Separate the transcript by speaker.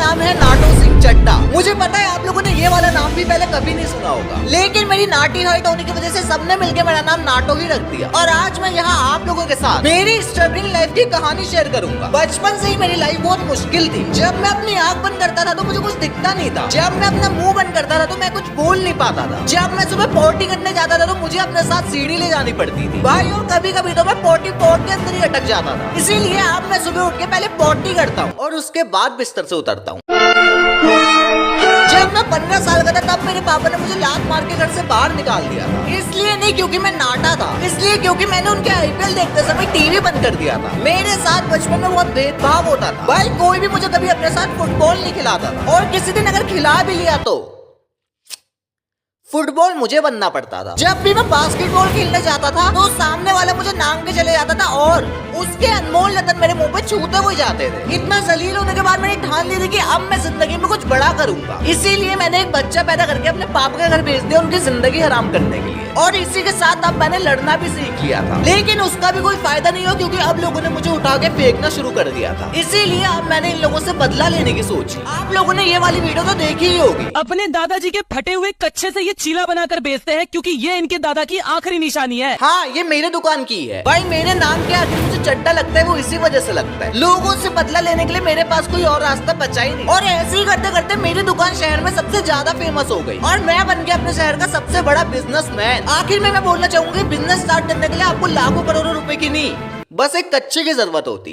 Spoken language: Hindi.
Speaker 1: नाम है नाटो सिंह चड्ढा। मुझे पता है आप लोगों ने ये वाला नाम भी पहले कभी नहीं सुना होगा, लेकिन मेरी नाटी हाइट होने की वजह से सबने मिलकर मेरा नाम नाटो ही रख दिया। और आज मैं यहाँ आप लोगों के साथ मेरी स्ट्रगलिंग लाइफ की कहानी शेयर करूंगा। बचपन से ही मेरी लाइफ बहुत मुश्किल थी। जब मैं अपनी आंख बंद करता था तो मुझे कुछ दिखता नहीं था। जब मैं अपना मुंह बंद करता था तो मैं कुछ बोल नहीं पाता था। जब मैं सुबह पोटी करने जाता था तो मुझे अपने साथ सीढ़ी ले जानी पड़ती थी भाई, और कभी कभी तो मैं पोटी पोट के अंदर ही अटक जाता था। इसीलिए अब मैं सुबह उठ के पहले पोटी करता हूँ और उसके बाद बिस्तर से उतरता हूँ। जब मैं 15 साल का था तब मेरे पापा ने मुझे लात मार के घर से बाहर निकाल दिया था। इसलिए नहीं क्योंकि मैं नाटा था, इसलिए क्योंकि मैंने उनके आईपीएल देखते समय टीवी बंद कर दिया था। मेरे साथ बचपन में बहुत भेदभाव होता था भाई, कोई भी मुझे कभी अपने साथ फुटबॉल नहीं खिलाता था, और किसी दिन अगर खिला भी लिया तो फुटबॉल मुझे बनना पड़ता था। जब भी मैं बास्केटबॉल खेलने जाता था तो सामने वाला मुझे नांग के चले जाता था और उसके अनमोल रतन मेरे मुंह पे छूते हुए जाते थे। इतना जलील होने के बाद मैंने ठान ली थी कि अब मैं जिंदगी में कुछ बड़ा करूंगा। इसीलिए मैंने एक बच्चा पैदा करके अपने पापा के घर भेज दिया उनकी जिंदगी हराम करने के लिए। और इसी के साथ अब मैंने लड़ना भी सीख लिया था, लेकिन उसका भी कोई फायदा नहीं हुआ क्योंकि अब लोगों ने मुझे उठा के फेंकना शुरू कर दिया था। इसीलिए अब मैंने इन लोगों से बदला लेने की सोची। आप लोगों ने ये वाली वीडियो तो देखी ही होगी।
Speaker 2: अपने दादाजी के फटे हुए कच्चे से ये चीला बनाकर बेचते हैं क्योंकि ये इनके दादा की आखिरी निशानी है।
Speaker 1: हाँ, ये मेरे दुकान की है भाई। मेरे नाम के आगे मुझे चड्ढा लगता है वो इसी वजह से लगता है। लोगों से बदला लेने के लिए मेरे पास कोई और रास्ता बचा ही नहीं। और ऐसे ही करते करते मेरी दुकान शहर में सबसे ज्यादा फेमस हो गई और मैं बन गया अपने शहर का सबसे बड़ा बिजनेसमैन। आखिर में मैं बोलना चाहूंगी, बिजनेस स्टार्ट करने के लिए आपको लाखों करोड़ों रुपए की नहीं, बस एक कच्चे की जरूरत होती है।